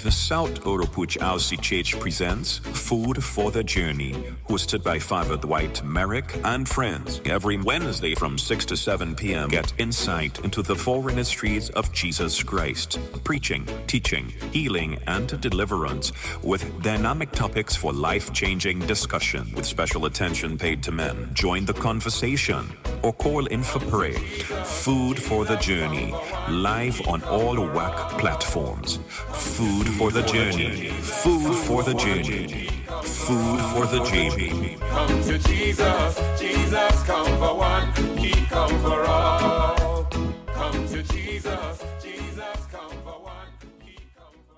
The South Oropouche RCCH presents Food for the Journey, hosted by Father Dwight Merrick and friends. Every Wednesday from 6 to 7 p.m., get insight into the four ministries of Jesus Christ, preaching, teaching, healing, and deliverance, with dynamic topics for life-changing discussion, with special attention paid to men. Join the conversation or call in for prayer. Food for the Journey, live on all WAC platforms. Food for the Journey. Food for the Journey. Food for the Journey. Come to Jesus, Jesus come for one, He come for all. Come to Jesus, Jesus come for one, He come for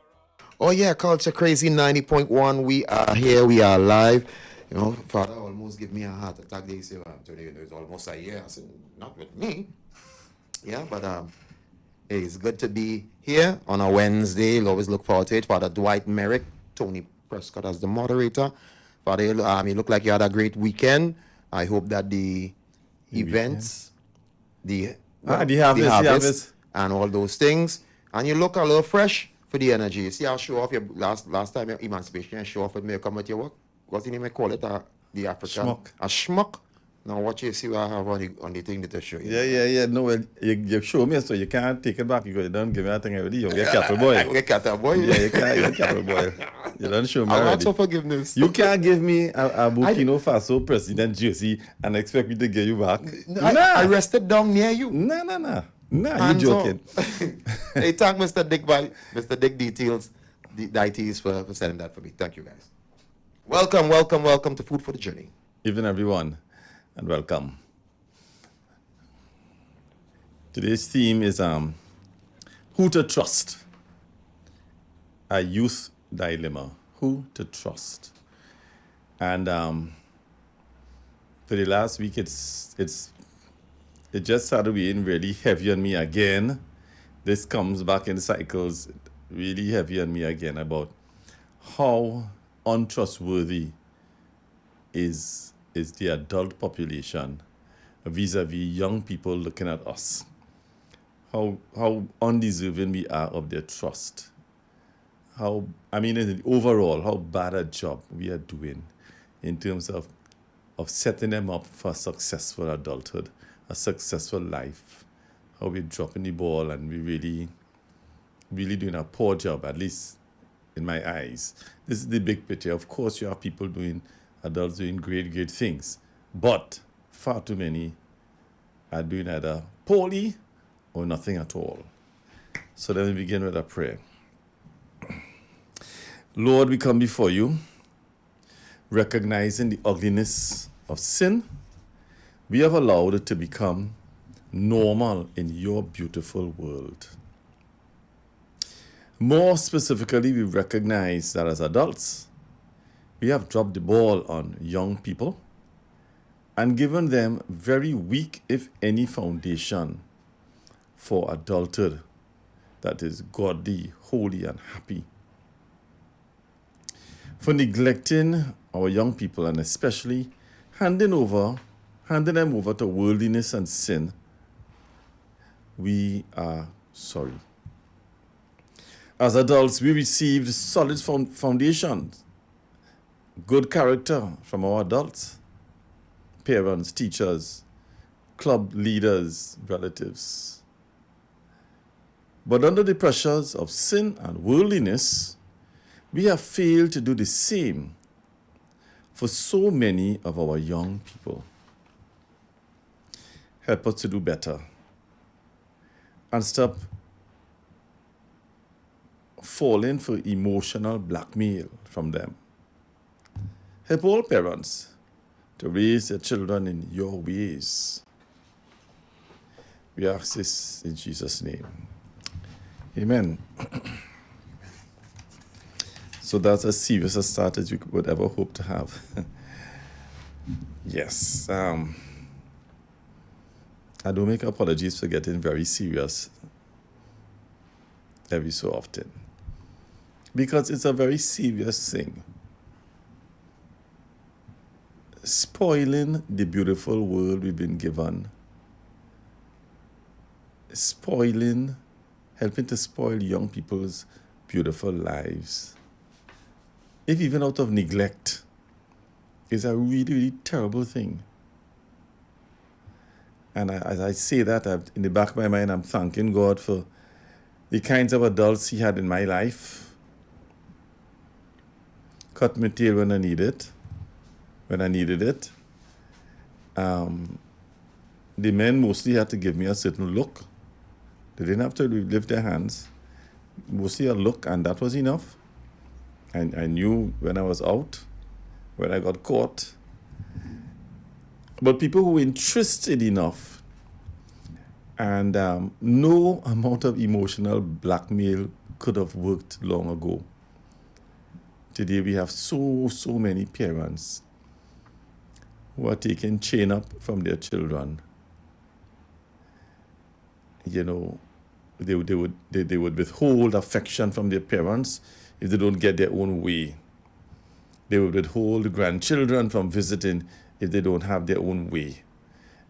all. Oh yeah, Culture Crazy 90.1. We are here, we are live. You know, Father almost give me a heart attack. They say, Anthony, you know, it's almost a year. I said, not with me. Yeah, but hey, it's good to be here on a Wednesday. You'll always look forward to it. Father Dwight Merrick, Tony Prescott as the moderator. Father, you look like you had a great weekend. I hope that the events, the harvest, and all those things, and you look a little fresh for the energy. You see how show off your last time your emancipation, show off with me come at your work. What's the name I call it? The African Schmuck. A schmuck. Now watch you see what I have on the thing that I show you. Yeah. No, well, you show me, so you can't take it back. You don't give me that thing already. You get cattle boy. You get cattle boy. Yeah, you can't. You cattle boy. You don't show me I want already. some forgiveness. You can't give me a Burkina Faso president jersey and expect me to give you back. I rested down near you. Nah, you Hands joking. Hey, thank Mr. Dick Details, the ITs for sending that for me. Thank you, guys. Welcome to Food for the Journey. Evening, everyone, and welcome. Today's theme is who to trust. A youth dilemma. Who to trust. And for the last week, it just started being really heavy on me again. This comes back in cycles, really heavy on me again about how untrustworthy is the adult population vis-a-vis young people looking at us. How undeserving we are of their trust. Overall, how bad a job we are doing in terms of setting them up for a successful adulthood, a successful life. How we're dropping the ball and we really doing a poor job, at least in my eyes. This is the big picture. Of course, you have adults doing great things, but far too many are doing either poorly or nothing at all. So let me begin with a prayer. Lord, we come before you, recognizing the ugliness of sin. We have allowed it to become normal in your beautiful world. More specifically, we recognize that as adults, we have dropped the ball on young people and given them very weak, if any, foundation for adulthood that is godly, holy, and happy. For neglecting our young people and especially handing them over to worldliness and sin, we are sorry. As adults, we received solid foundations, good character from our adults, parents, teachers, club leaders, relatives. But under the pressures of sin and worldliness, we have failed to do the same for so many of our young people. Help us to do better and stop falling for emotional blackmail from them. Help all parents to raise their children in your ways. We ask this in Jesus' name. Amen. So that's as serious a start as you would ever hope to have. Yes. I don't make apologies for getting very serious every so often, because it's a very serious thing. Spoiling the beautiful world we've been given. Helping to spoil young people's beautiful lives, if even out of neglect, is a really, really terrible thing. And as I say that, in the back of my mind, I'm thanking God for the kinds of adults He had in my life. Cut my tail when I needed it. The men mostly had to give me a certain look. They didn't have to lift their hands. Mostly a look, and that was enough. And I knew when I was out, when I got caught. But people who were interested enough, and no amount of emotional blackmail could have worked long ago. Today we have so many parents who are taking chain up from their children. You know, they would withhold affection from their parents if they don't get their own way. They would withhold grandchildren from visiting if they don't have their own way,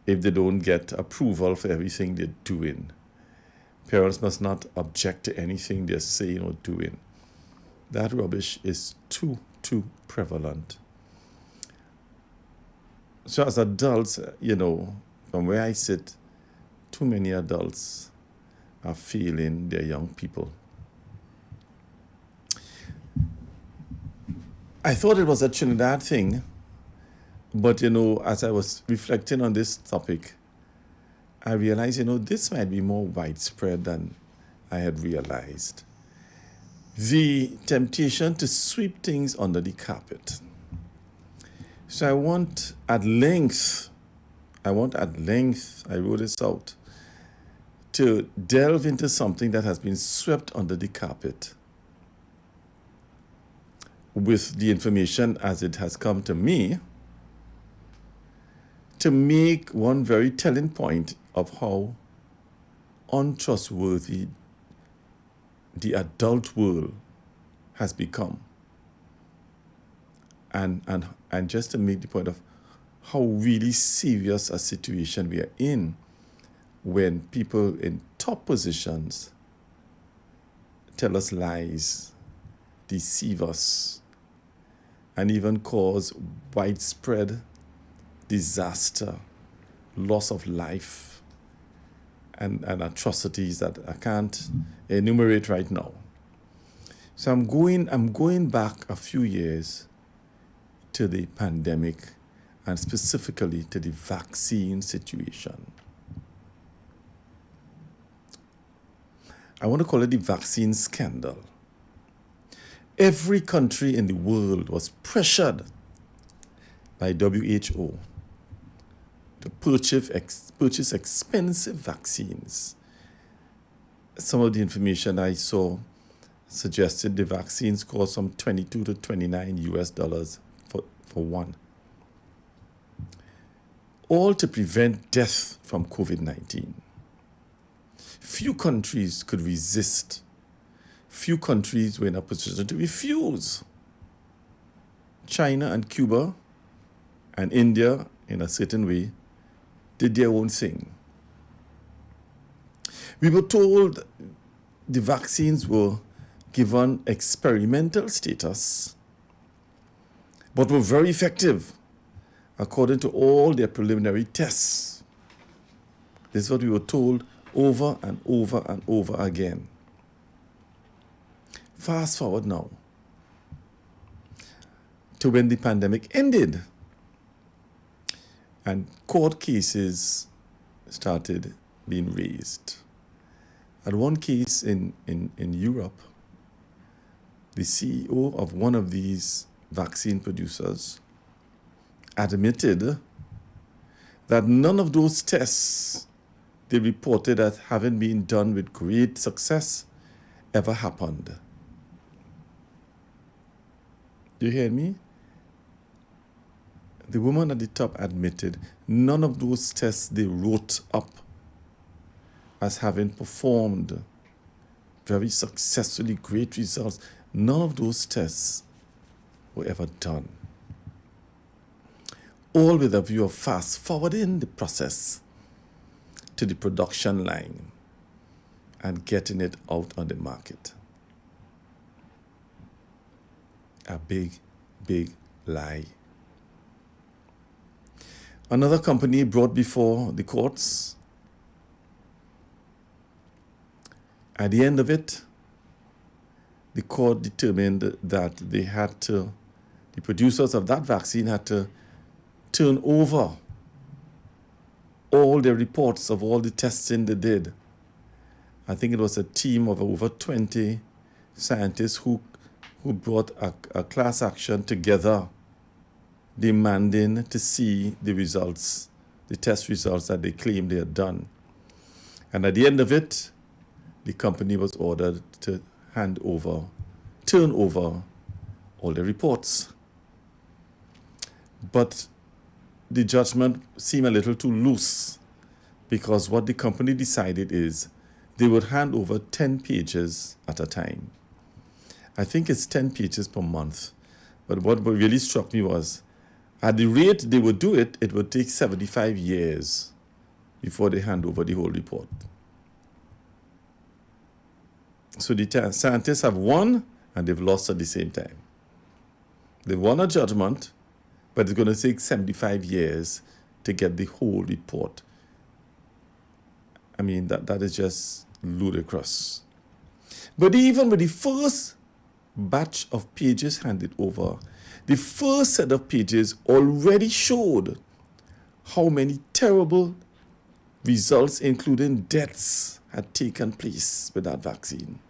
if they don't get approval for everything they're doing. Parents must not object to anything they're saying or doing. That rubbish is too prevalent. So as adults, you know, from where I sit, too many adults are failing their young people. I thought it was a Trinidad thing, but, you know, as I was reflecting on this topic, I realized, you know, this might be more widespread than I had realized. The temptation to sweep things under the carpet. So I want at length, I wrote this out, to delve into something that has been swept under the carpet with the information as it has come to me, to make one very telling point of how untrustworthy the adult world has become. And just to make the point of how really serious a situation we are in when people in top positions tell us lies, deceive us, and even cause widespread disaster, loss of life, and atrocities that I can't enumerate right now. So I'm going back a few years to the pandemic, and specifically to the vaccine situation. I want to call it the vaccine scandal. Every country in the world was pressured by WHO to purchase expensive vaccines. Some of the information I saw suggested the vaccines cost from $22 to $29 for one. All to prevent death from COVID-19. Few countries could resist. Few countries were in a position to refuse. China and Cuba and India, in a certain way, did their own thing. We were told the vaccines were given experimental status, but were very effective according to all their preliminary tests. This is what we were told over and over and over again. Fast forward now to when the pandemic ended and court cases started being raised. At one case in Europe, the CEO of one of these vaccine producers admitted that none of those tests they reported as having been done with great success ever happened. Do you hear me? The woman at the top admitted none of those tests they wrote up as having performed very successfully, great results, none of those tests were ever done. All with a view of fast forwarding the process to the production line and getting it out on the market. a big, big lie. Another company brought before the courts. At the end of it, the court determined that the producers of that vaccine had to turn over all the reports of all the testing they did. I think it was a team of over 20 scientists who brought a class action together, demanding to see the results, the test results that they claimed they had done. And at the end of it, the company was ordered to turn over all the reports. But the judgment seemed a little too loose, because what the company decided is they would hand over 10 pages at a time. I think it's 10 pages per month. But what really struck me was, at the rate they would do it, it would take 75 years before they hand over the whole report. So the scientists have won and they've lost at the same time. They've won a judgment, but it's going to take 75 years to get the whole report. I mean, that is just ludicrous. But even with the first batch of pages handed over, the first set of pages already showed how many terrible results, including deaths, had taken place with that vaccine.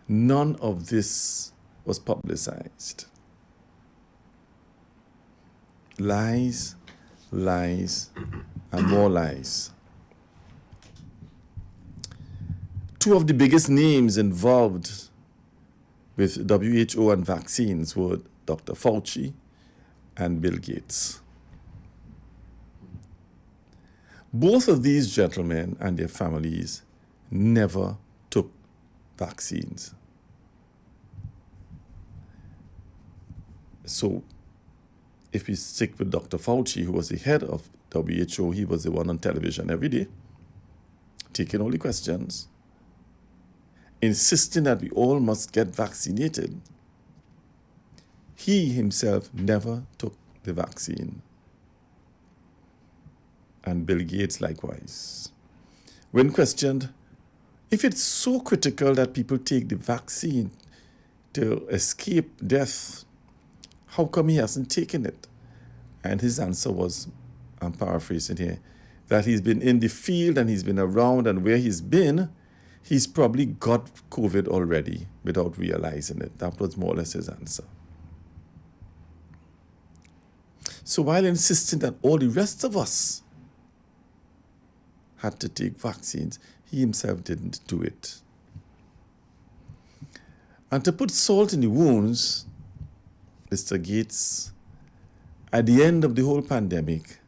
None of this was publicized. Lies, lies, and more lies. Two of the biggest names involved with WHO and vaccines were Dr. Fauci and Bill Gates. Both of these gentlemen and their families never took vaccines. So, if we stick with Dr. Fauci, who was the head of WHO, he was the one on television every day, taking all the questions, insisting that we all must get vaccinated. He himself never took the vaccine. And Bill Gates likewise. When questioned, if it's so critical that people take the vaccine to escape death, how come he hasn't taken it? And his answer was, I'm paraphrasing here, that he's been in the field and he's been around, and where he's been, he's probably got COVID already without realizing it. That was more or less his answer. So while insisting that all the rest of us had to take vaccines, he himself didn't do it. And to put salt in the wounds, Mr. Gates, at the end of the whole pandemic,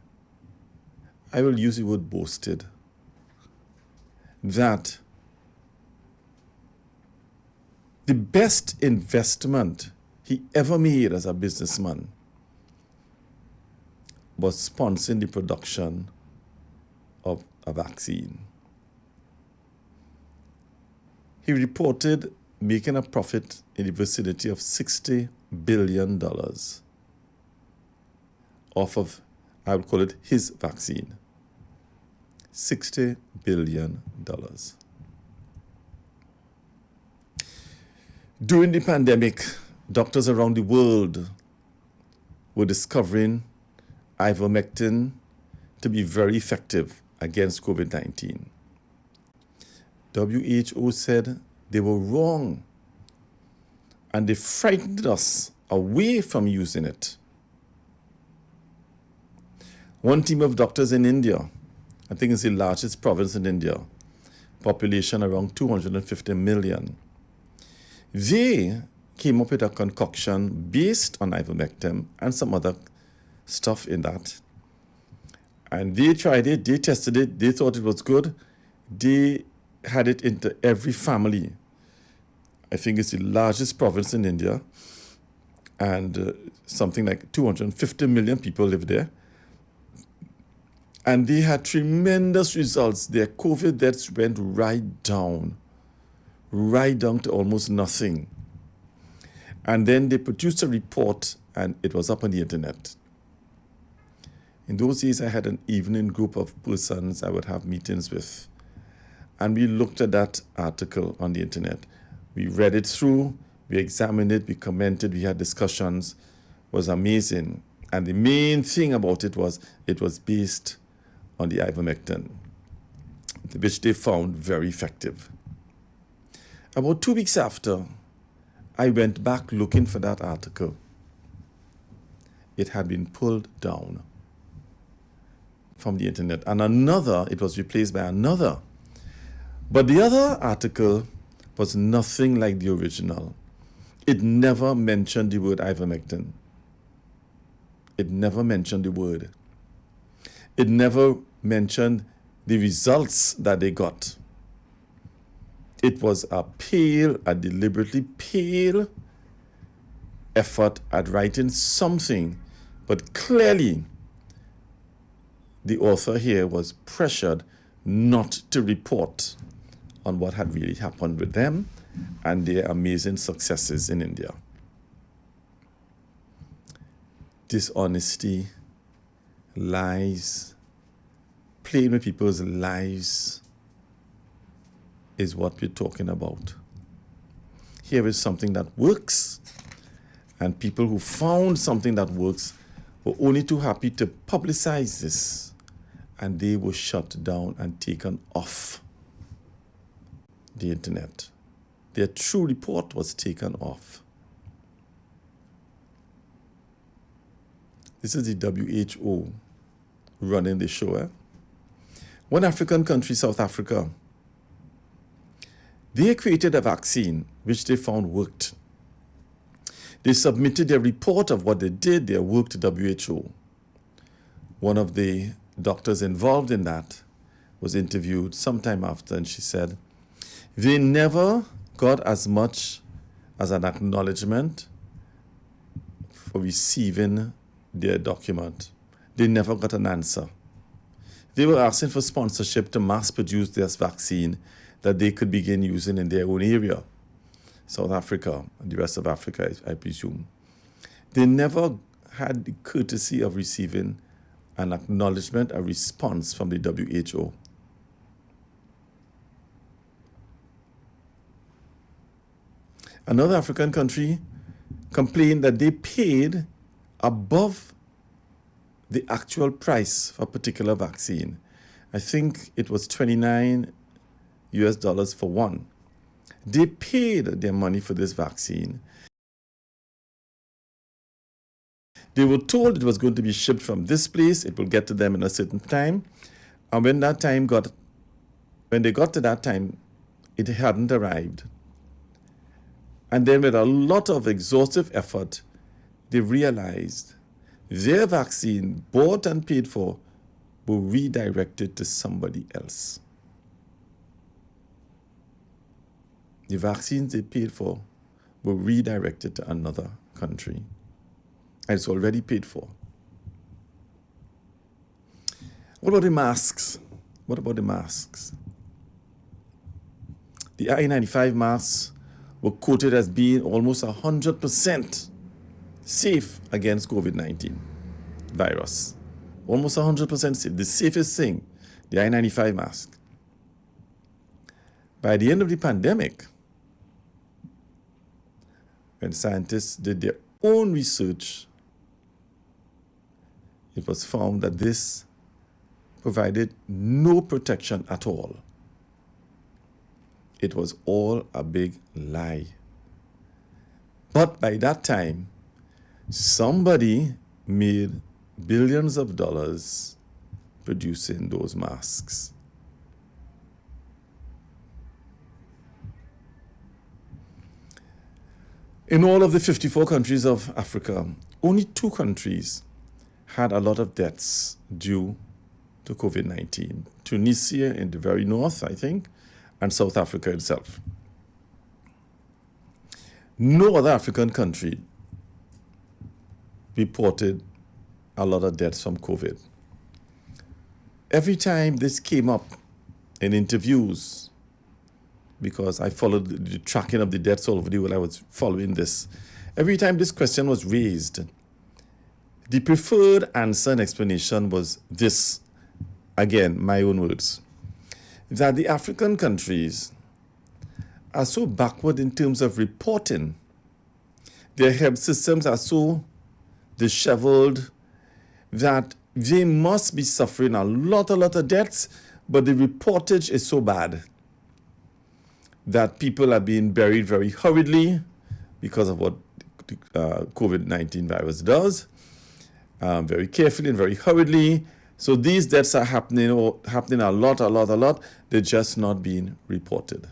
I will use the word boasted, that the best investment he ever made as a businessman was sponsoring the production of a vaccine. He reported making a profit in the vicinity of $60 billion off of, I would call it, his vaccine. $60 billion. During the pandemic, doctors around the world were discovering ivermectin to be very effective against COVID-19. WHO said they were wrong, and they frightened us away from using it. One team of doctors in India, I think it's the largest province in India, population around 250 million, they came up with a concoction based on ivermectin and some other stuff in that. And they tried it, they tested it, they thought it was good. They had it into every family. I think it's the largest province in India, and something like 250 million people live there. And they had tremendous results. Their COVID deaths went right down to almost nothing. And then they produced a report and it was up on the internet. In those days, I had an evening group of persons I would have meetings with. And we looked at that article on the internet. We read it through, we examined it, we commented, we had discussions. It was amazing. And the main thing about it was based on the ivermectin, which they found very effective. About 2 weeks after, I went back looking for that article. It had been pulled down from the internet. And it was replaced by another. But the other article was nothing like the original. It never mentioned the word ivermectin. It never mentioned the word. It never mentioned the results that they got. It was a deliberately pale effort at writing something, but clearly the author here was pressured not to report on what had really happened with them and their amazing successes in India. Dishonesty, lies, playing with people's lives is what we're talking about. Here is something that works, and people who found something that works were only too happy to publicize this, and they were shut down and taken off the internet. Their true report was taken off. This is the WHO running the show. One African country, South Africa, they created a vaccine which they found worked. They submitted their report of what they did, their work to WHO. One of the doctors involved in that was interviewed sometime after, and she said, they never got as much as an acknowledgement for receiving their document. They never got an answer. They were asking for sponsorship to mass produce this vaccine that they could begin using in their own area, South Africa and the rest of Africa, I presume. They never had the courtesy of receiving an acknowledgement, a response from the WHO. Another African country complained that they paid above the actual price for a particular vaccine. I think it was $29 for one. They paid their money for this vaccine. They were told it was going to be shipped from this place, it will get to them in a certain time. And when they got to that time, it hadn't arrived. And then with a lot of exhaustive effort, they realized their vaccine, bought and paid for, were redirected to somebody else. The vaccines they paid for were redirected to another country. And it's already paid for. What about the masks? What about the masks? The I-95 masks were quoted as being almost 100% safe against COVID-19 virus. Almost 100% safe. The safest thing, the I-95 mask. By the end of the pandemic, when scientists did their own research, it was found that this provided no protection at all. It was all a big lie. But by that time, somebody made billions of dollars producing those masks. In all of the 54 countries of Africa, only 2 countries had a lot of deaths due to COVID-19. Tunisia in the very north, I think, and South Africa itself. No other African country reported a lot of deaths from COVID. Every time this came up in interviews, because I followed the tracking of the deaths all over the world, I was following this. every time this question was raised, the preferred answer and explanation was this, again, my own words, that the African countries are so backward in terms of reporting. Their health systems are so disheveled that they must be suffering a lot of deaths, but the reportage is so bad that people are being buried very hurriedly because of what the COVID-19 virus does, very carefully and very hurriedly. So these deaths are happening a lot. They're just not being reported.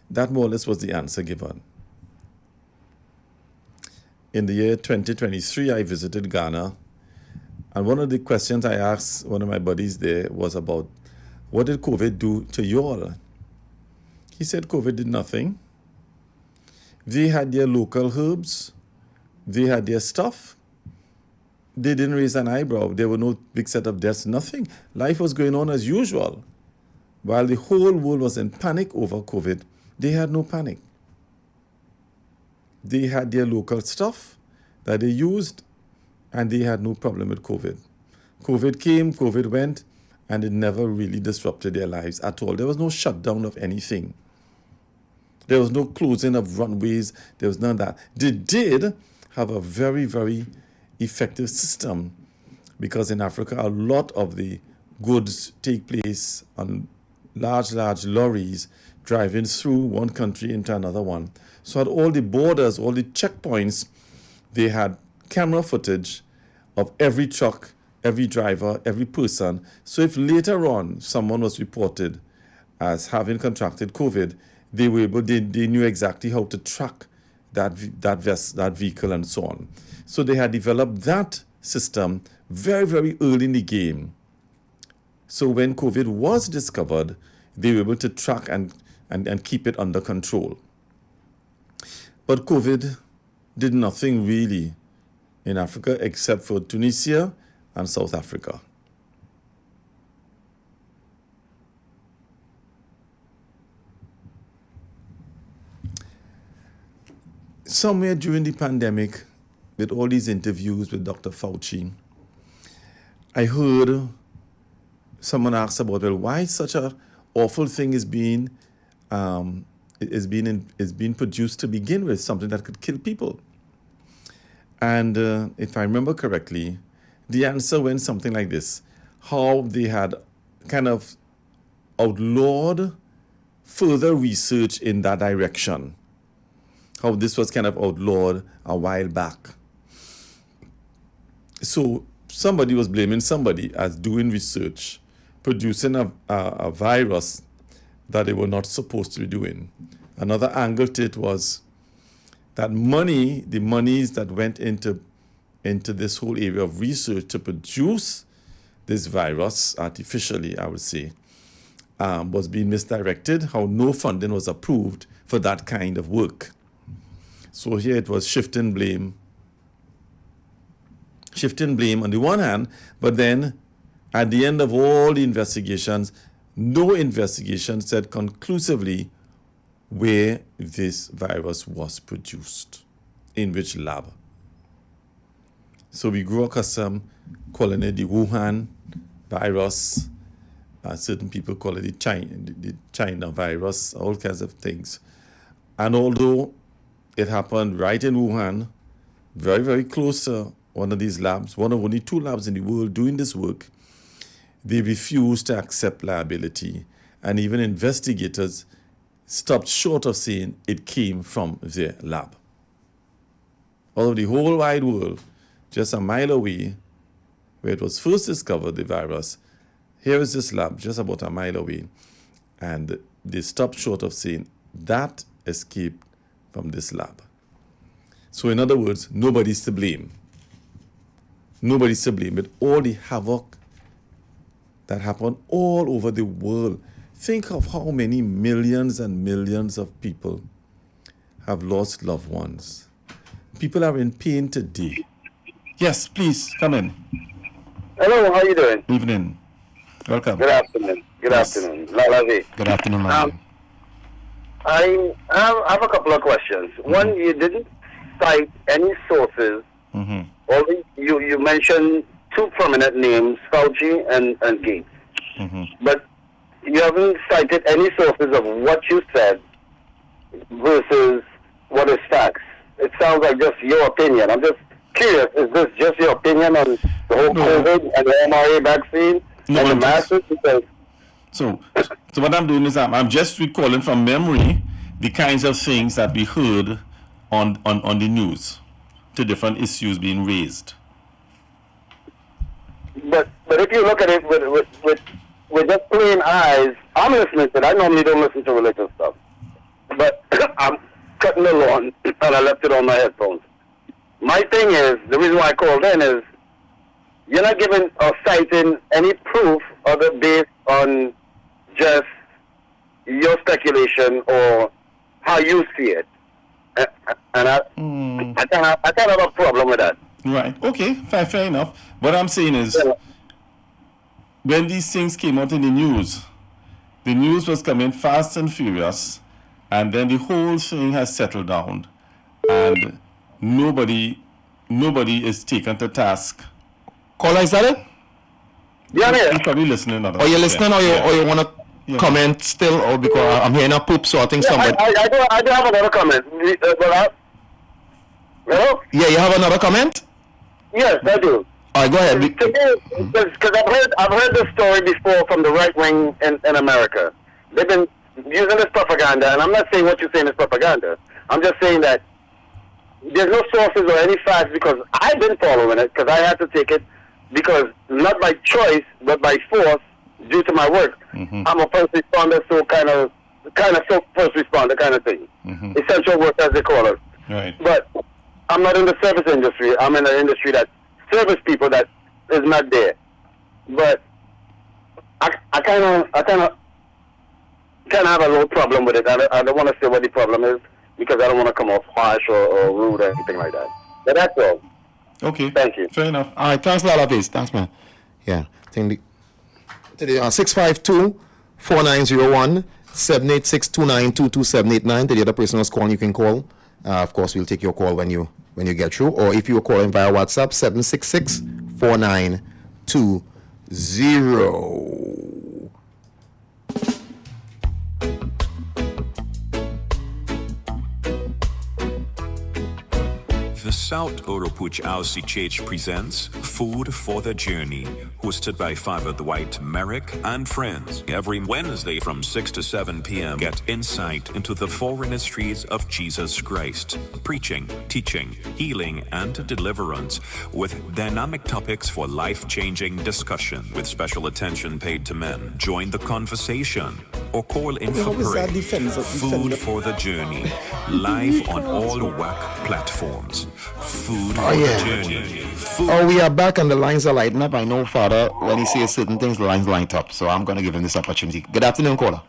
That more or less was the answer given. In the year 2023, I visited Ghana, and one of the questions I asked one of my buddies there was about, what did COVID do to you all? He said COVID did nothing. They had their local herbs. They had their stuff. They didn't raise an eyebrow. There were no big set of deaths, nothing. Life was going on as usual. While the whole world was in panic over COVID, they had no panic. They had their local stuff that they used, and they had no problem with COVID. COVID came, COVID went, and it never really disrupted their lives at all. There was no shutdown of anything. There was no closing of runways. There was none of that. They did have a very, very effective system, because in Africa, a lot of the goods take place on large lorries driving through one country into another one. So at all the borders, all the checkpoints, they had camera footage of every truck, every driver, every person. So if later on someone was reported as having contracted COVID, they knew exactly how to track that vehicle and so on. So they had developed that system very, very early in the game. So when COVID was discovered, they were able to track and keep it under control. But COVID did nothing really in Africa except for Tunisia and South Africa. Somewhere during the pandemic, with all these interviews with Dr. Fauci, I heard someone ask about, well, why such a awful thing is being produced to begin with, something that could kill people. And if I remember correctly, the answer went something like this: how they had kind of outlawed further research in that direction. How this was kind of outlawed a while back. So somebody was blaming somebody as doing research, producing a virus that they were not supposed to be doing. Another angle to it was that the monies that went into this whole area of research to produce this virus artificially, I would say, was being misdirected, how no funding was approved for that kind of work. So here it was shifting blame on the one hand, but then at the end of all the investigations, no investigation said conclusively where this virus was produced, in which lab. So we grew accustomed calling it the Wuhan virus. Certain people call it the China virus, all kinds of things. And although it happened right in Wuhan, very, very close to one of these labs, one of only 2 labs in the world doing this work, they refused to accept liability. And even investigators stopped short of saying it came from their lab. Although the whole wide world, just a mile away, where it was first discovered, the virus, here is this lab just about a mile away. And they stopped short of saying that escaped from this lab. So in other words, nobody's to blame. Nobody's to blame. With all the havoc that happened all over the world, think of how many millions and millions of people have lost loved ones. People are in pain today. Yes, please, come in. Hello, how you doing? Evening. Welcome. Good afternoon. Good afternoon. La vie. Good afternoon, my man. I have a couple of questions. One, you didn't cite any sources. Only you mentioned two prominent names, Fauci and Gates. But you haven't cited any sources of what you said versus what is facts. It sounds like just your opinion. I'm just curious, is this just your opinion on the whole COVID and the mRNA vaccine and the masses? Because So what I'm doing is I'm just recalling from memory the kinds of things that we heard on the news to different issues being raised. But if you look at it with just plain eyes, I'm listening to it. I normally don't listen to religious stuff. But I'm cutting the lawn and I left it on my headphones. My thing is, the reason why I called in is you're not giving or citing any proof other based on just your speculation or how you see it. And I can't have a problem with that. Right. Okay. Fair enough. What I'm saying is, when these things came out in the news was coming fast and furious, and then the whole thing has settled down, and nobody is taken to task. Caller, is that it? Yeah, I'm You're here. probably listening. Or you listening, or you want to comment still, or because I'm hearing a poop, so I think somebody. I do have another comment. Hello? Yeah, you have another comment? Yes, I do. All right, go ahead. Because I've heard this story before from the right wing in America. They've been using this propaganda, and I'm not saying what you're saying is propaganda. I'm just saying that there's no sources or any facts because I've been following it because I had to take it because not by choice but by force due to my work. I'm a first responder, so kind of first responder kind of thing. Essential work as they call it. Right. But I'm not in the service industry. I'm in an industry that service people that is not there. But I kind of have a little problem with it. I don't want to say what the problem is because I don't want to come off harsh or rude or anything like that. But that's all. Okay. Thank you. Fair enough. All right, thanks a lot, Avis. Thanks, man. Yeah, I think today 652-4901 786-292-2789. To the other person who's calling, you can call. Of course, we'll take your call when you get through, or if you're calling via WhatsApp, 766-4920. The South Oropouche RCCH presents Food for the Journey, hosted by Father Dwight Merrick and friends. Every Wednesday from 6 to 7 p.m., get insight into the four ministries of Jesus Christ, preaching, teaching, healing, and deliverance, with dynamic topics for life-changing discussion, with special attention paid to men. Join the conversation or call in for prayer. Food for the Journey, live on all WAC platforms. Food for the Journey. Oh, we are back and the lines are lighting up. I know, Father, when he says certain things, the lines light up. So I'm going to give him this opportunity. Good afternoon, caller.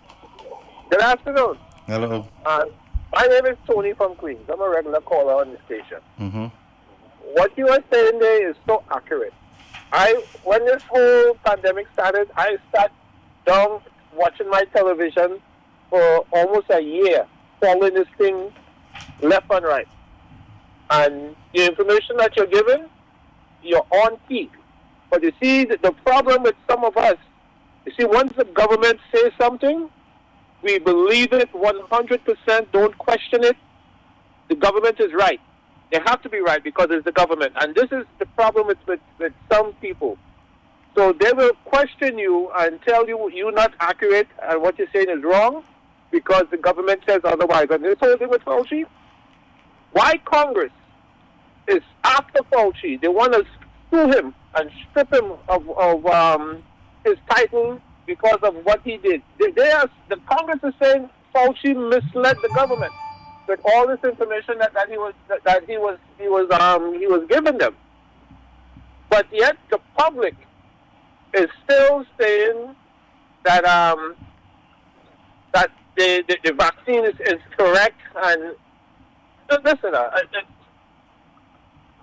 Good afternoon. Hello. My name is Tony from Queens. I'm a regular caller on the station. What you are saying there is so accurate. When this whole pandemic started, I sat down watching my television for almost a year, following this thing left and right. And the information that you're given, you're on peak. But you see, the problem with some of us, you see, once the government says something, we believe it 100%, don't question it. The government is right. They have to be right because it's the government. And this is the problem with some people. So they will question you and tell you you're not accurate and what you're saying is wrong because the government says otherwise. And this whole thing with Fauci, why Congress is after Fauci? They want to sue him and strip him of his title because of what he did. The Congress is saying Fauci misled the government with all this information that he was giving them. But yet the public is still saying that that the vaccine is correct. And listen,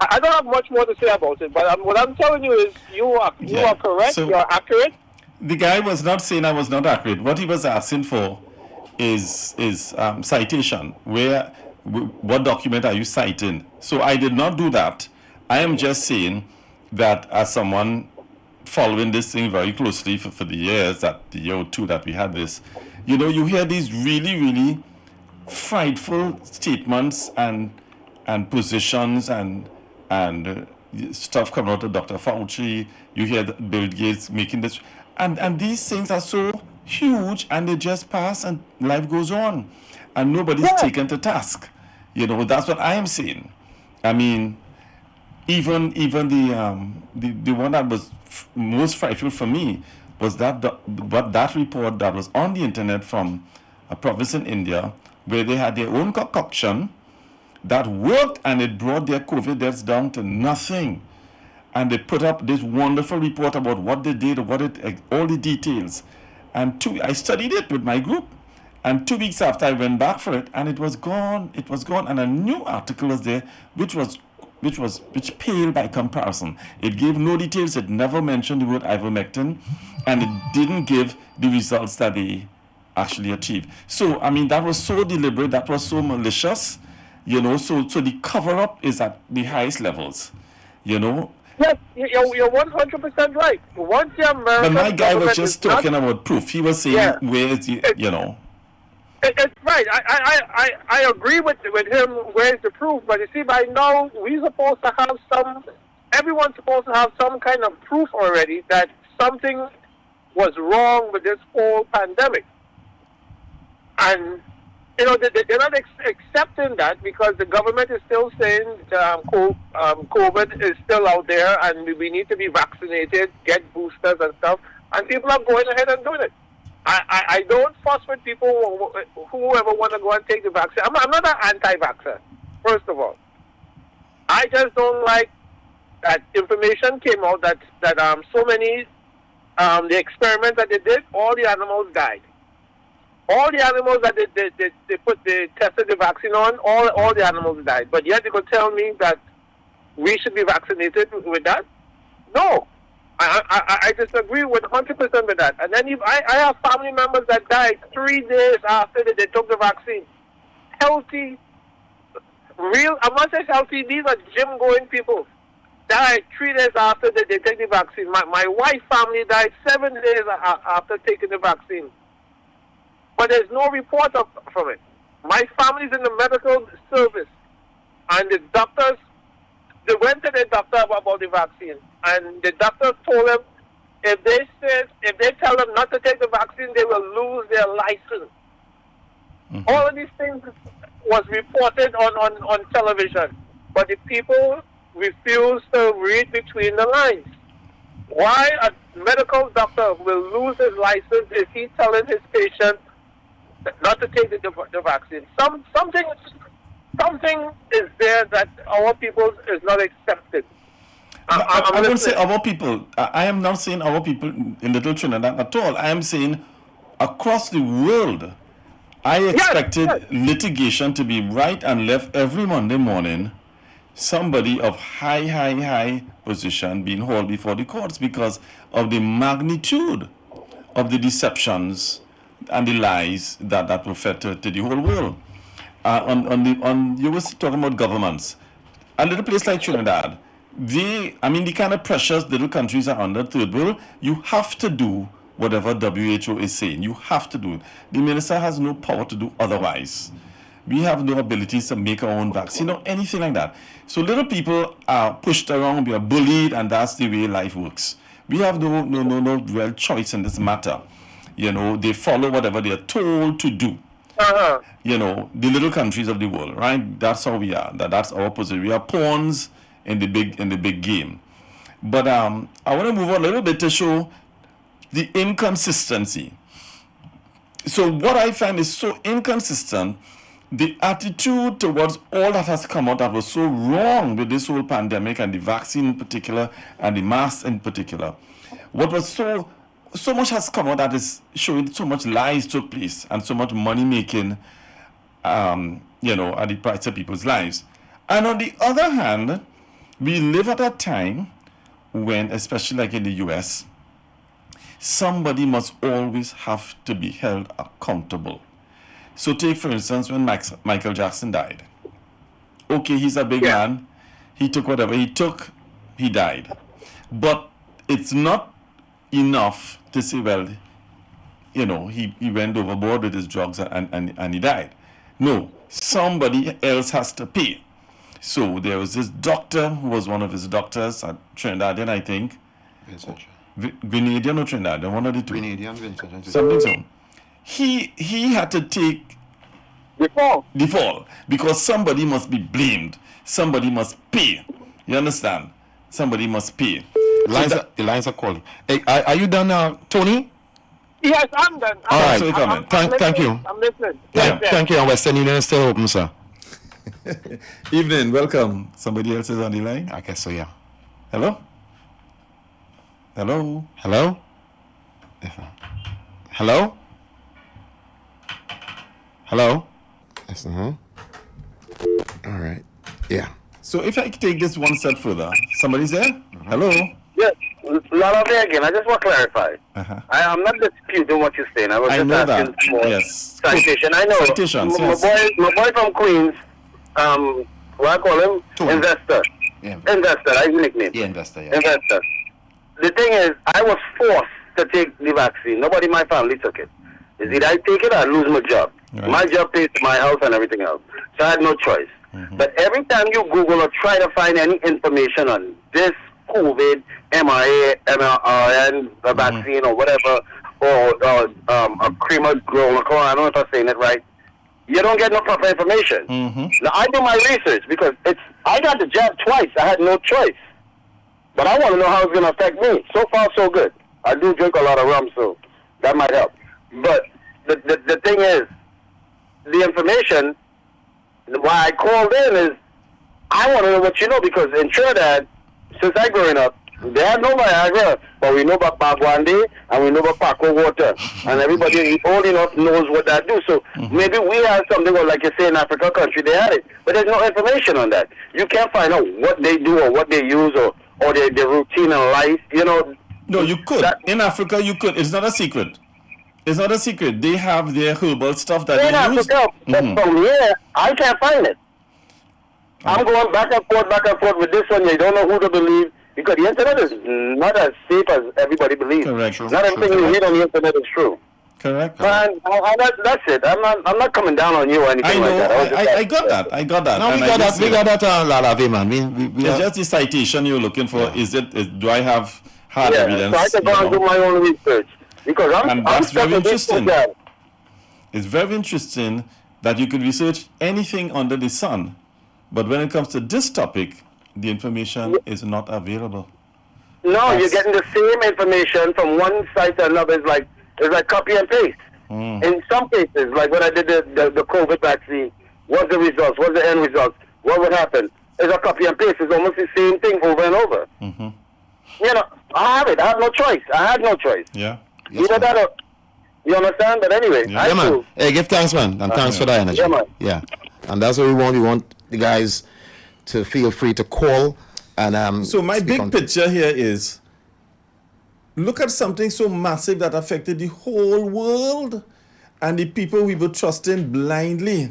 I don't have much more to say about it, but what I'm telling you is you are correct, So you are accurate. the guy was not saying I was not accurate. What he was asking for citation. What document are you citing? So I did not do that. I am just saying that as someone following this thing very closely for the years, that the year or two that we had this, you hear these really, really frightful statements and positions and stuff coming out of Dr. Fauci. You hear Bill Gates making this, and these things are so huge, and they just pass, and life goes on, and nobody's taken to task. That's what I am saying. I mean, even the one that was most frightful for me was that report that was on the internet from a province in India, where they had their own concoction that worked, and it brought their COVID deaths down to nothing. And they put up this wonderful report about what they did, all the details. And I studied it with my group. And 2 weeks after, I went back for it, and it was gone. It was gone, and a new article was there, which paled by comparison. It gave no details. It never mentioned the word ivermectin, and it didn't give the results that they actually achieved. So, I mean, that was so deliberate. That was so malicious. So the cover-up is at the highest levels. Yes, you're 100% right. Once the American but my guy was just talking not, about proof. He was saying, where is the, It's right. I agree with him. Where's the proof? But you see, by now we're supposed to have everyone's supposed to have some kind of proof already that something was wrong with this whole pandemic. And they're not accepting that, because the government is still saying COVID is still out there, and we need to be vaccinated, get boosters and stuff, and people are going ahead and doing it. I don't fuss with people whoever want to go and take the vaccine. I'm not an anti-vaxxer, first of all. I just don't like that information came out that so many, the experiment that they did, all the animals died. All the animals that they tested the vaccine on, all the animals died. But yet they could tell me that we should be vaccinated with that? No. I disagree with 100% with that. And then I have family members that died 3 days after they took the vaccine. Healthy, real, I'm not saying healthy, these are gym-going people. Died 3 days after they take the vaccine. My wife's family died 7 days after taking the vaccine. But there's no report from it. My family's in the medical service, and the doctors, they went to the doctor about the vaccine, and the doctor told them if they tell them not to take the vaccine, they will lose their license. Mm-hmm. All of these things was reported on television, but the people refuse to read between the lines. Why a medical doctor will lose his license if he's telling his patient not to take the vaccine? Something is there that our people is not accepted. I won't say our people. I am not saying our people in Little Trinidad at all. I am saying across the world. I expected litigation to be right and left every Monday morning. Somebody of high position being hauled before the courts because of the magnitude of the deceptions and the lies that were fed to the whole world. You were talking about governments. A little place like Trinidad, the kind of pressures little countries are under third world, you have to do whatever WHO is saying. You have to do it. The minister has no power to do otherwise. We have no abilities to make our own vaccine or anything like that. So little people are pushed around, we are bullied, and that's the way life works. We have no real choice in this matter. They follow whatever they are told to do. The little countries of the world, right? That's how we are. That's our position. We are pawns in the big game. But I want to move on a little bit to show the inconsistency. So what I find is so inconsistent, the attitude towards all that has come out that was so wrong with this whole pandemic and the vaccine in particular and the masks in particular. What was so much has come out that is showing so much lies took place and so much money making, at the price of people's lives. And on the other hand, we live at a time when, especially like in the US, somebody must always have to be held accountable. So take, for instance, when Michael Jackson died. Okay, he's a big man. He took whatever he took, he died. But it's not enough to say, well, you know, he went overboard with his drugs and he died. No, somebody else has to pay. So there was this doctor who was one of his doctors at Trinidadian, I think. Grenadian or Trinidadian, one of the two. Grenadian, Something so. He had to take the fall because somebody must be blamed. Somebody must pay. You understand? Somebody must pay. The lines are called. Hey, are you done now, Tony? Yes, I'm done. All right. So you come in. Thank you. I'm listening. Thank you. And Western Union is still open, sir. Evening, welcome. Somebody else is on the line. I guess so, yeah. Hello? Hello? Hello? Hello? Hello? Yes, All right. Yeah. So if I take this one step further, somebody's there? Hello? Yes, Lala Bay again. I just want to clarify. Uh-huh. I'm not disputing what you're saying. I was I just know asking that. for Yes. citation. I know. Citations, yes. My boy from Queens, what I call him? Tony. Investor. Yeah. Investor, that's his nickname. Yeah, investor, yeah. Investor. The thing is, I was forced to take the vaccine. Nobody in my family took it. Is either I take it or I lose my job. Right. My job pays my house and everything else. So I had no choice. But every time you Google or try to find any information on this COVID, mRNA, a vaccine or whatever, or a cream of Gromacron, I don't know if I'm saying it right, you don't get no proper information. Now, I do my research because I got the jab twice. I had no choice. But I want to know how it's going to affect me. So far, so good. I do drink a lot of rum, so that might help. But the thing is, the information, why I called in is, I want to know what you know, because in Trinidad, since I growing up, they had no Viagra, but we know about Bagwande and we know about Paco water, and everybody old enough knows what that do. So maybe we have something, or like you say in Africa country, they had it, but there's no information on that. You can't find out what they do or what they use or their routine in life. You know. No, you could. In Africa, you could. It's not a secret. It's not a secret. They have their herbal stuff that In they use. Africa, but from here, I can't find it. I'm going back and forth with this one. You don't know who to believe, because the internet is not as safe as everybody believes. Correct. Not everything you read on the internet is true. Correct. And that's it. I'm not coming down on you or anything I know. like that. I got that. I got that. No, we And I got just that. We say- got that, Lala, man. We It's just the citation you're looking for. Do I have hard evidence? So I can go and do my own research, because And I'm that's stuck very with this interesting. program. It's very interesting that you could research anything under the sun, but when it comes to this topic, the information is not available. No, That's- you're getting the same information from one site to another. It's like copy and paste. In some cases, like when I did the COVID vaccine, what's the results? What's the end results? What would happen? It's a copy and paste. It's almost the same thing over and over. You know, I have it. I have no choice. I had no choice. Yeah. Either that or, you understand? But anyway, Yeah. I Yeah, man. do. Hey, give thanks, man. And thanks for that energy. Yeah, man. Yeah. And that's what we want. We want the guys to feel free to call and So my speak big on- picture here is, look at something so massive that affected the whole world, and the people we were trusting blindly.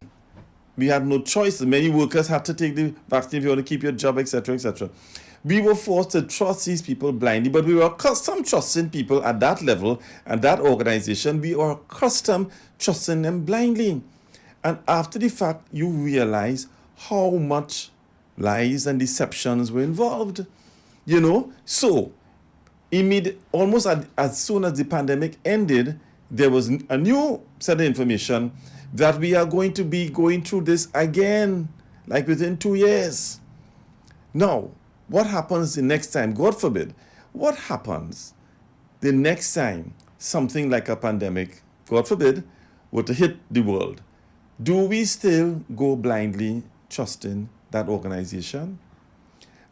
We had no choice. Many workers had to take the vaccine if you want to keep your job, etc., etc. We were forced to trust these people blindly, but we were accustomed trusting people at that level and that organization. We were accustomed trusting them blindly. And after the fact, you realize how much lies and deceptions were involved. You know? So, almost as soon as the pandemic ended, there was a new set of information that we are going to be going through this again, like within 2 years. Now, what happens the next time? God forbid. What happens the next time something like a pandemic, God forbid, were to hit the world? Do we still go blindly trusting that organization?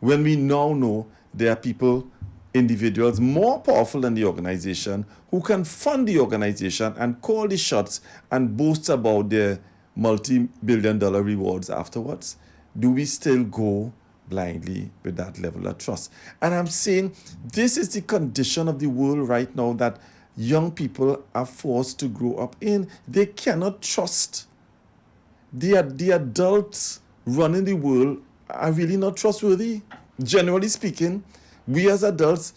When we now know there are people, individuals more powerful than the organization, who can fund the organization and call the shots and boast about their multi-billion-dollar rewards afterwards, do we still go blindly with that level of trust? And I'm saying this is the condition of the world right now, that young people are forced to grow up in. They cannot trust. The adults running the world are really not trustworthy. Generally speaking, we as adults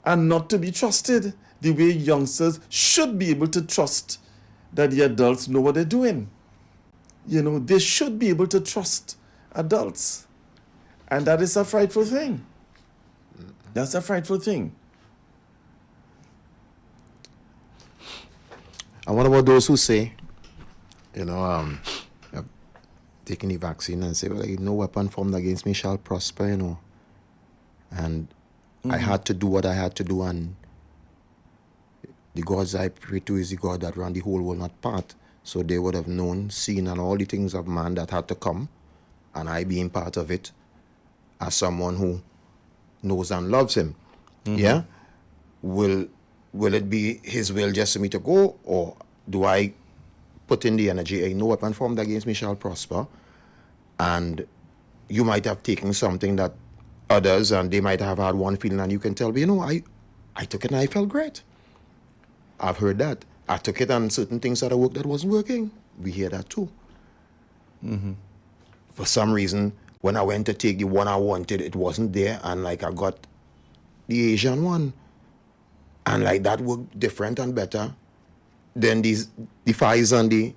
are not to be trusted the way youngsters should be able to trust that the adults know what they're doing. You know, they should be able to trust adults. And that is a frightful thing. That's a frightful thing. And what about those who say, you know, have taken the vaccine and say, well, no weapon formed against me shall prosper, you know. And I had to do what I had to do, and the gods I pray to is the God that ran the whole world, not part. So they would have known, seen, and all the things of man that had to come, and I being part of it as someone who knows and loves him. Yeah? Will it be his will just for me to go, or do I put in the energy, hey, no weapon formed against me shall prosper, and you might have taken something that others, and they might have had one feeling, and you can tell me, you know, I took it and I felt great. I've heard that. I took it and certain things that I worked that wasn't working. We hear that too. For some reason, when I went to take the one I wanted, it wasn't there, and like I got the Asian one. And like that worked different and better than the Pfizer and the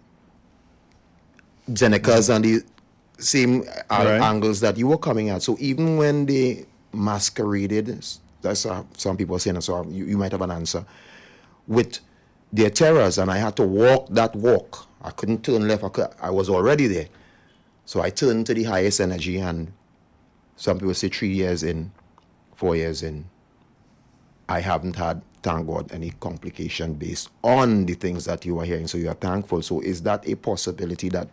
Zeneca's and the same angles that you were coming at. So even when they masqueraded, that's some people are saying, so you might have an answer, with their terrors, and I had to walk that walk. I couldn't turn left. I was already there. So I turned to the highest energy, and some people say 3 years in, 4 years in, I haven't had, thank God, any complication based on the things that you are hearing. So you are thankful. So is that a possibility that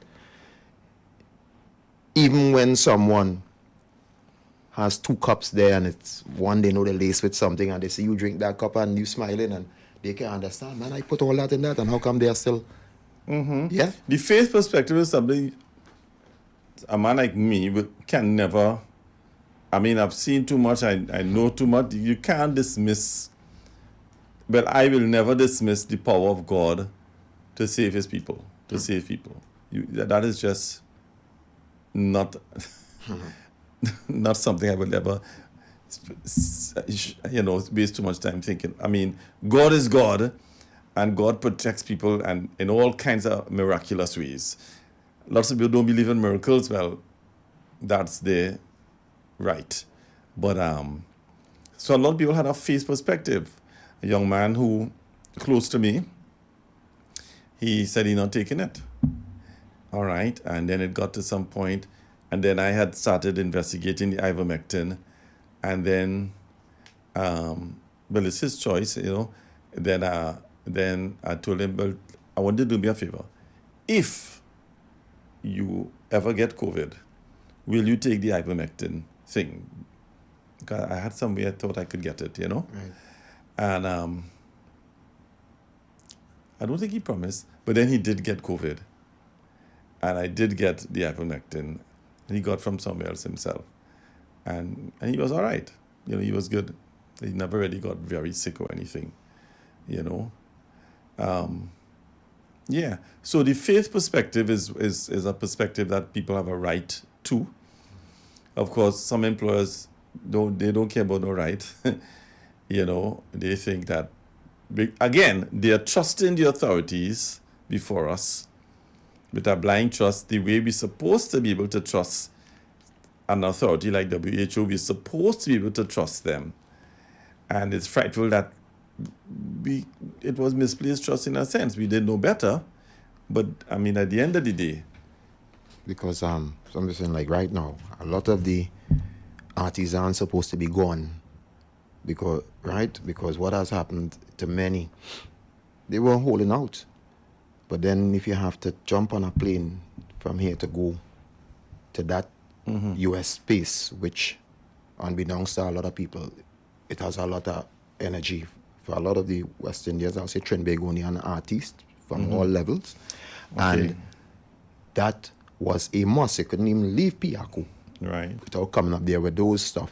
even when someone has 2 cups there and it's one they know they lace with something, and they see you drink that cup and you smiling, and they can understand, man, I put all that in that, and how come they are still... Yeah? The faith perspective is something a man like me can never... I mean, I've seen too much, I know too much. You can't dismiss... But I will never dismiss the power of God to save his people, to save people. That is just not... not something I will ever... waste too much time thinking. I mean, God is God, and God protects people and in all kinds of miraculous ways. Lots of people don't believe in miracles. Well, that's their right. But so a lot of people had a faith perspective. A young man who close to me, he said he's not taking it. All right, and then it got to some point, and then I had started investigating the ivermectin. And then, well, it's his choice, you know. Then I told him, well, I want you to do me a favor. If you ever get COVID, will you take the ivermectin thing? Because I had somewhere I thought I could get it, you know. Right. And I don't think he promised, but then he did get COVID. And I did get the ivermectin. He got from somewhere else himself. And he was all right. You know, he was good. He never really got very sick or anything, you know. Yeah. So the faith perspective is a perspective that people have a right to. Of course, some employers don't care about no right. You know, they think that, again, they are trusting the authorities before us with a blind trust, the way we're supposed to be able to trust an authority like WHO. We're supposed to be able to trust them. And it's frightful that it was misplaced trust in a sense. We didn't know better. But, I mean, at the end of the day. Because somebody saying, like right now, a lot of the artisans supposed to be gone. Because what has happened to many, they were holding out. But then if you have to jump on a plane from here to go to that U.S. space, which, unbeknownst to a lot of people, it has a lot of energy for a lot of the West Indians, I'll say Trinbagonian artists from all levels. Okay. And that was a must. You couldn't even leave Piaku Right. without coming up there with those stuff.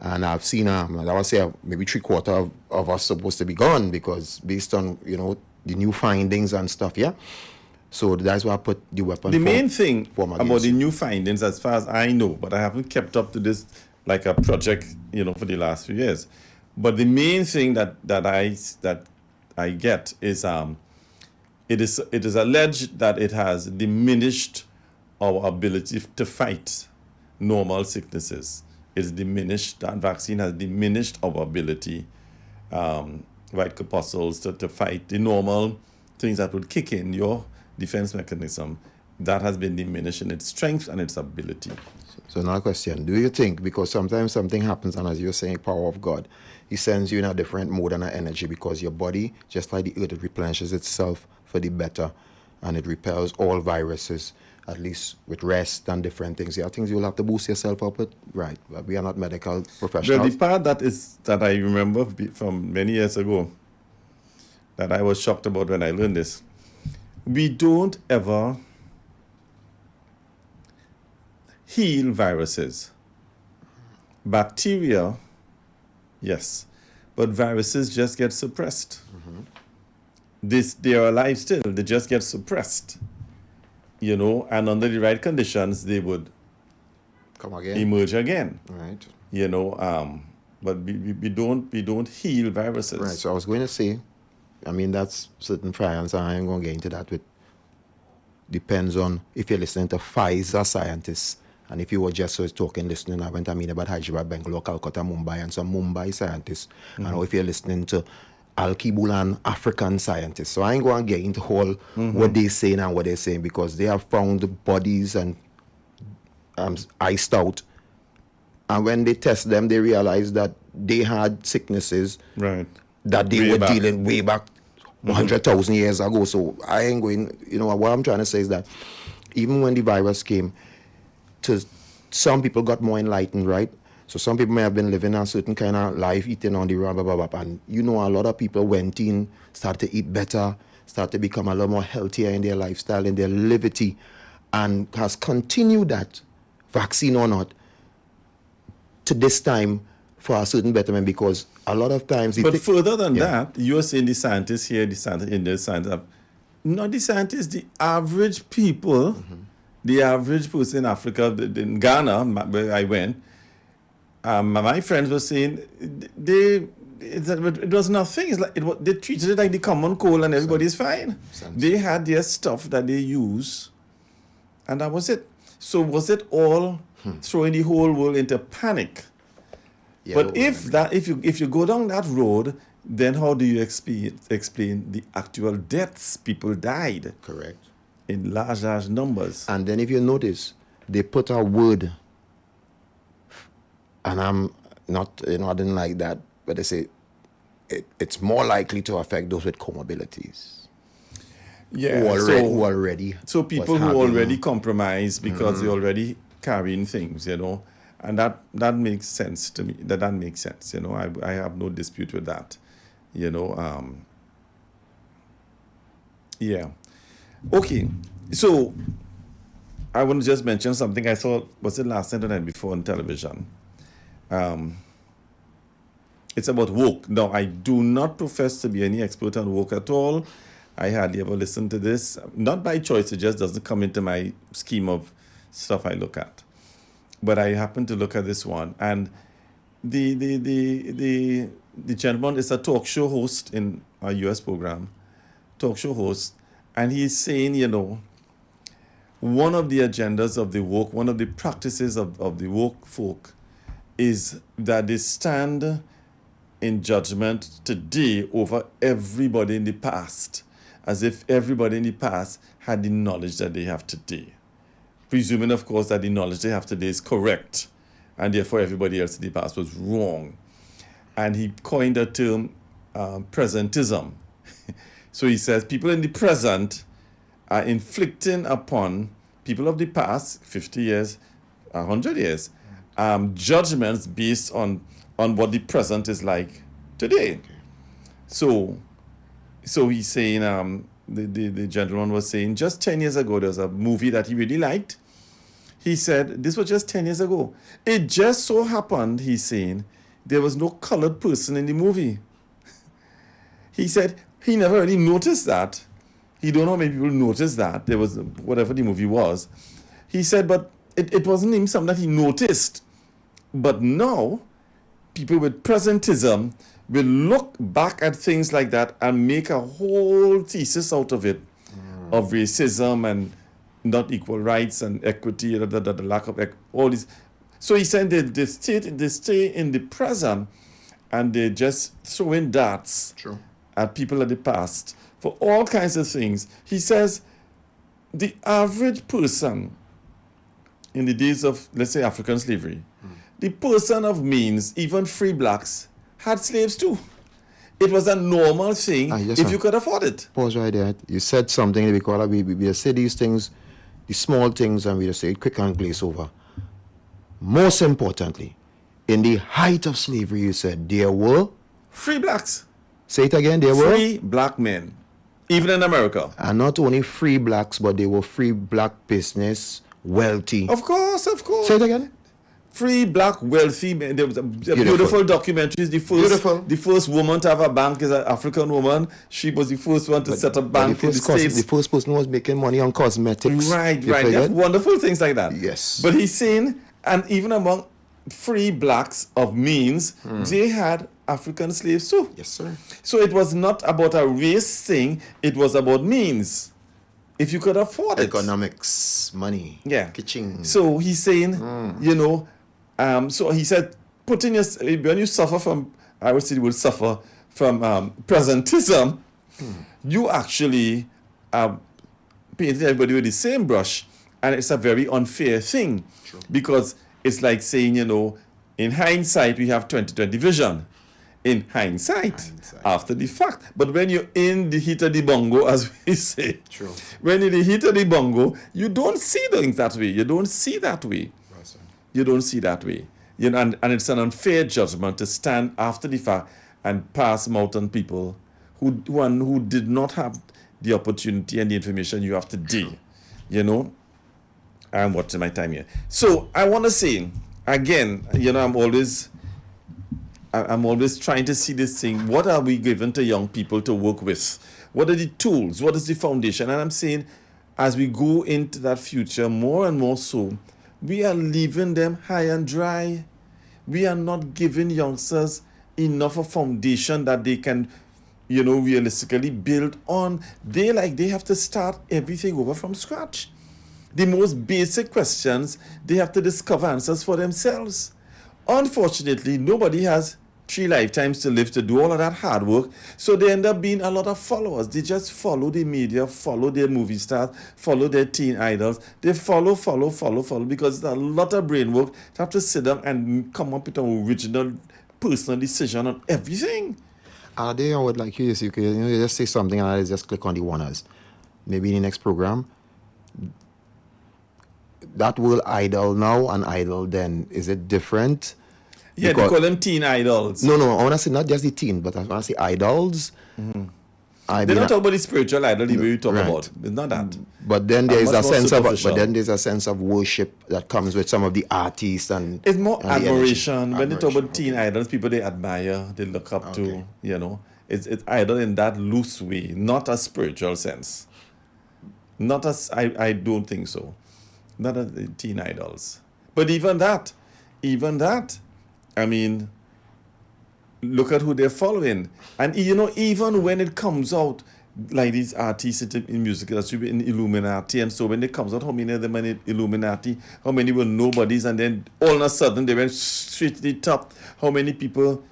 And I've seen, I would say maybe 3/4 of us supposed to be gone because based on, the new findings and stuff, yeah? So that's why I put the weapon The main thing form about against the you. new findings, as far as I know, but I haven't kept up to this like a project, for the last few years. But the main thing that I get is it is alleged that it has diminished our ability to fight normal sicknesses. It's diminished, that vaccine has diminished our ability, white corpuscles, to fight the normal things that would kick in your defense mechanism. That has been diminished in its strength and its ability. So now question, do you think, because sometimes something happens and as you're saying, power of God, he sends you in a different mode and a energy because your body, just like the earth, it replenishes itself for the better and it repels all viruses, at least with rest and different things. There are things you'll have to boost yourself up with, right? But we are not medical professionals. Well, the part that I remember from many years ago that I was shocked about when I learned this, we don't ever heal viruses. Bacteria, yes, but viruses just get suppressed. They are alive still, they just get suppressed. And under the right conditions, they would Come again. emerge again. Right. But we don't heal viruses. Right. So I was going to say, that's certain science, and I ain't going to get into that. Depends on if you're listening to Pfizer scientists, and if you were just listening, I went about Hyderabad, Bangalore, Calcutta, Mumbai, and some Mumbai scientists. And if you're listening to Al-Kibulan African scientists. So I ain't going to get into all what they're saying and what they're saying because they have found the bodies and iced out. And when they test them, they realize that they had sicknesses Right. that they Way were back. dealing way back 100,000 years ago. So I ain't going, what I'm trying to say is that even when the virus came, some people got more enlightened, right? So some people may have been living a certain kind of life, eating on the run, blah, blah, blah. And a lot of people went in, started to eat better, started to become a lot more healthier in their lifestyle, in their levity, and has continued that, vaccine or not, to this time for a certain betterment because a lot of times... But further than that, you're saying the scientists here, the scientists in the scientists, not the scientists, the average people, the average person in Africa, in Ghana, where I went, my friends were saying it was nothing. It's like they treated it like the common cold and everybody's fine. They had their stuff that they use, and that was it. So was it all throwing the whole world into panic? Yeah, But if you go down that road, then how do you explain the actual deaths? People died Correct. in large numbers. And then if you notice, they put a word, and I'm not, I didn't like that, but they say it's more likely to affect those with comorbidities. Yeah, Who already So was people who having- already compromised because they're already carrying things, and that makes sense to me. That makes sense, I have no dispute with that, Yeah. Okay, so I want to just mention something I saw, was it last night or the night before on television? It's about woke. Now, I do not profess to be any expert on woke at all. I hardly ever listen to this. Not by choice, it just doesn't come into my scheme of stuff I look at. But I happen to look at this one. And the gentleman is a talk show host in a US program, talk show host. And he's saying, one of the agendas of the woke, one of the practices of the woke folk is that they stand in judgment today over everybody in the past, as if everybody in the past had the knowledge that they have today. Presuming, of course, that the knowledge they have today is correct, and therefore everybody else in the past was wrong. And he coined the term presentism. So he says people in the present are inflicting upon people of the past, 50 years, 100 years, judgments based on what the present is like today. So he's saying, the gentleman was saying, just 10 years ago, there was a movie that he really liked. He said, this was just 10 years ago. It just so happened, he's saying, there was no colored person in the movie. He said he never really noticed that. He don't know how many people noticed that. There was, whatever the movie was. He said, but it wasn't even something that he noticed. But now, people with presentism will look back at things like that and make a whole thesis out of it, of racism and not equal rights and equity, the lack of all this. So he said they stay in the present and they just throw in darts True. at people of the past for all kinds of things. He says the average person in the days of, let's say, African slavery, the person of means, even free blacks, had slaves too. It was a normal thing yes, if sir. you could afford it. Pause right there. You said something we call it. We say these things, the small things, and we just say it quick and glaze over. Most importantly, in the height of slavery, you said there were. Free blacks. Say it again. There were. Free black men. Even in America. And not only free blacks, but they were free black business, wealthy. Of course, of course. Say it again. Free black wealthy men. There was a beautiful documentaries. The first woman to have a bank is an African woman. She was the first one to set a bank in the States. The first person who was making money on cosmetics. Right. You They forget? have wonderful things like that. Yes. But he's saying, and even among free blacks of means, they had African slaves too. Yes, sir. So it was not about a race thing, it was about means. If you could afford it. Economics, money. Yeah. Kitching. So he's saying, so he said, when you suffer from, I would say you will suffer from presentism, you actually painting everybody with the same brush, and it's a very unfair thing. Because it's like saying, in hindsight, we have 20/20 vision. In hindsight, after the fact. But when you're in the heat of the bongo, as we say, True. when you're in the heat of the bongo, you don't see things that way. You don't see that way. You don't see that way. And it's an unfair judgment to stand after the fact and pass mouth on people who did not have the opportunity and the information you have today. I'm watching my time here. So I want to say, again, I'm always trying to see this thing. What are we given to young people to work with? What are the tools? What is the foundation? And I'm saying, as we go into that future, more and more so, we are leaving them high and dry. We are not giving youngsters enough of foundation that they can, realistically build on. They have to start everything over from scratch. The most basic questions, they have to discover answers for themselves. Unfortunately, nobody has 3 lifetimes to live to do all of that hard work, so they end up being a lot of followers. They just follow the media, follow their movie stars, follow their teen idols. They follow, because it's a lot of brain work to have to sit down and come up with an original personal decision on everything. Ade, I would like you to you just say something and I just click on the oneers. Maybe in the next program. That word idol now and idol then, is it different? Yeah, they call them teen idols. No, I want to say not just the teen, but I want to say idols. They're not talking about the spiritual idol the way you talk about. It's not that. But then there's much a more sense of superficial. there's a sense of worship that comes with some of the artists and It's more and the energy. admiration. When they talk about Admiration, teen idols, people they admire, they look up to, It's idol in that loose way, not a spiritual sense. Not as, I don't think so. Not as the teen idols. But even that, I mean, look at who they're following. And, even when it comes out, like these artists in music industry, in Illuminati, and so when it comes out, how many of them are in Illuminati, how many were nobodies, and then all of a sudden they went straight to the top. How many people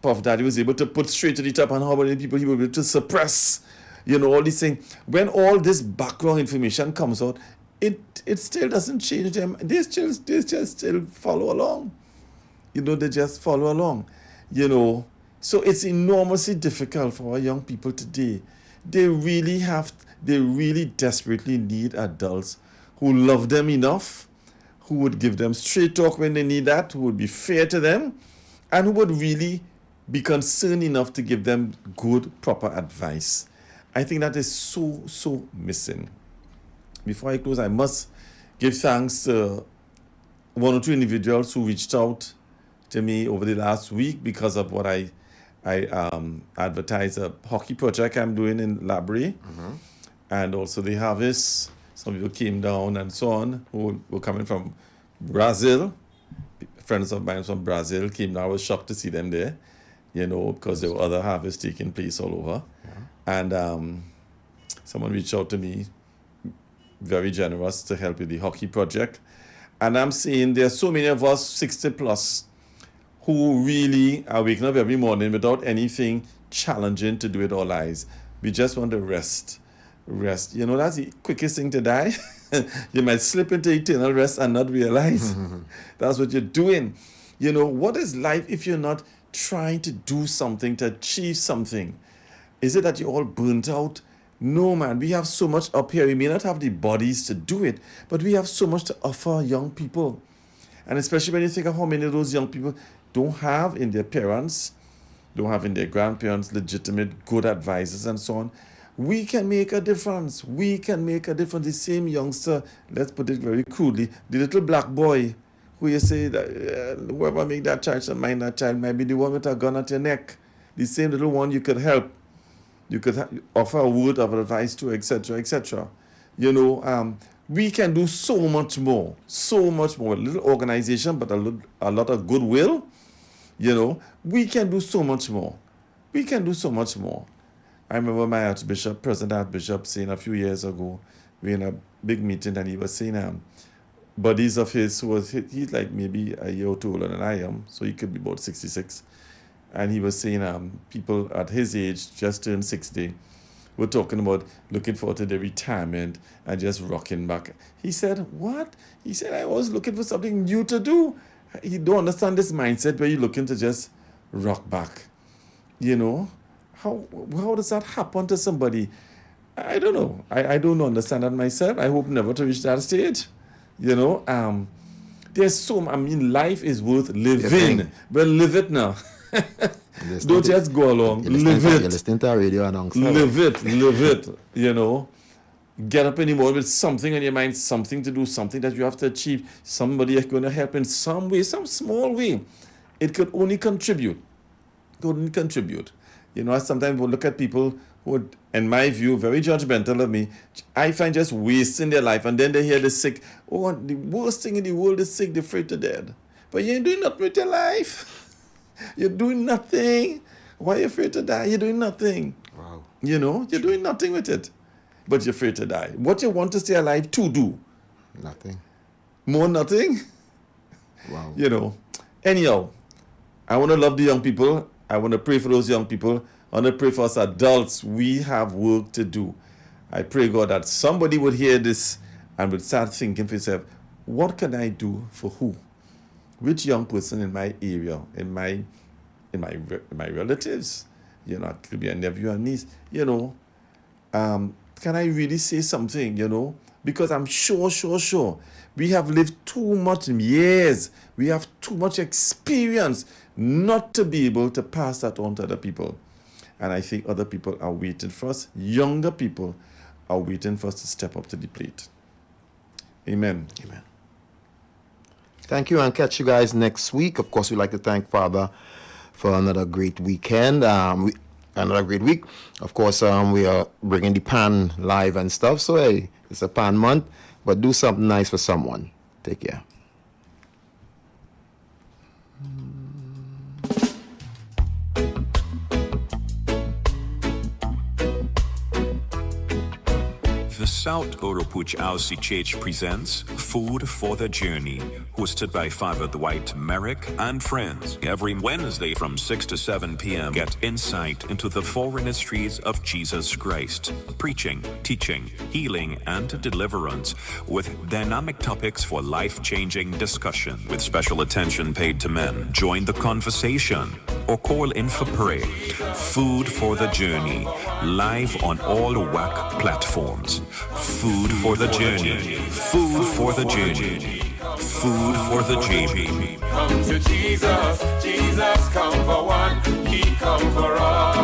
Puff Daddy was able to put straight to the top, and how many people he was able to suppress, all these things. When all this background information comes out, it still doesn't change them. They just still follow along. They just follow along. So it's enormously difficult for our young people today. They really desperately need adults who love them enough, who would give them straight talk when they need that, who would be fair to them, and who would really be concerned enough to give them good, proper advice. I think that is so missing. Before I close, I must give thanks to one or two individuals who reached out to me over the last week because of what I advertise a hockey project I'm doing in Labrie, and also the harvest. Some people came down and so on who were coming from Brazil. Friends of mine from Brazil came down. I was shocked to see them there, because there were other harvests taking place all over. And someone reached out to me, very generous, to help with the hockey project. And I'm saying there are so many of us 60 plus who really are waking up every morning without anything challenging to do with our lives. We just want to rest. That's the quickest thing to die. You might slip into eternal rest and not realize that's what you're doing. What is life if you're not trying to do something, to achieve something? Is it that you're all burnt out? No, man. We have so much up here. We may not have the bodies to do it, but we have so much to offer young people. And especially when you think of how many of those young people don't have in their parents, don't have in their grandparents legitimate good advisors and so on. We can make a difference. We can make a difference. The same youngster, let's put it very crudely, the little black boy who you say that whoever make that child should mind that child might be the one with a gun at your neck. The same little one you could help. You could offer a word of advice to, etc., etc. We can do so much more. So much more. A little organization, but a lot of goodwill. We can do so much more. We can do so much more. I remember my President Archbishop, saying a few years ago, we were in a big meeting, and he was saying, buddies of his, he's like maybe a year or two older than I am, so he could be about 66. And he was saying people at his age, just turned 60, were talking about looking forward to their retirement and just rocking back. He said, what? He said, I was looking for something new to do. You don't understand this mindset where you're looking to just rock back. How does that happen to somebody? I don't know. I don't understand that myself. I hope never to reach that stage. There's life is worth living. Well, live it now. Don't just go along. Live it. You're listening to a radio announcer. Live it. Get up in the morning with something on your mind, something to do, something that you have to achieve. Somebody is going to help in some way, some small way. It could only contribute. I sometimes will look at people who, in my view, very judgmental of me. I find just wasting their life, and then they hear the sick. Oh, the worst thing in the world is sick, they're afraid to dead. But you ain't doing nothing with your life. You're doing nothing. Why are you afraid to die? You're doing nothing. Wow. You're doing nothing with it. But you're afraid to die. What you want to stay alive to do? Nothing. More nothing? Wow. Anyhow, I want to love the young people. I want to pray for those young people. I want to pray for us adults. We have work to do. I pray, God, that somebody would hear this and would start thinking for yourself, what can I do for who? Which young person in my area, in my relatives? It could be a nephew and niece. Can I really say something, Because I'm sure we have lived too much years. We have too much experience not to be able to pass that on to other people. And I think other people are waiting for us. Younger people are waiting for us to step up to the plate. Amen. Amen. Thank you, and catch you guys next week. Of course, we'd like to thank Father for another great weekend. Another great week. Of course, we are bringing the pan live and stuff. So, hey, it's a pan month, but do something nice for someone. Take care. The South Oropouche RCCH presents Food for the Journey, hosted by Father Dwight Merrick and friends. Every Wednesday from 6 to 7 p.m., get insight into the four ministries of Jesus Christ, preaching, teaching, healing, and deliverance, with dynamic topics for life-changing discussion, with special attention paid to men. Join the conversation or call in for prayer. Food for the Journey, live on all WAC platforms. Food for the Journey. Food for the Journey. Food for the Journey. Come to Jesus, Jesus come for one, he come for all.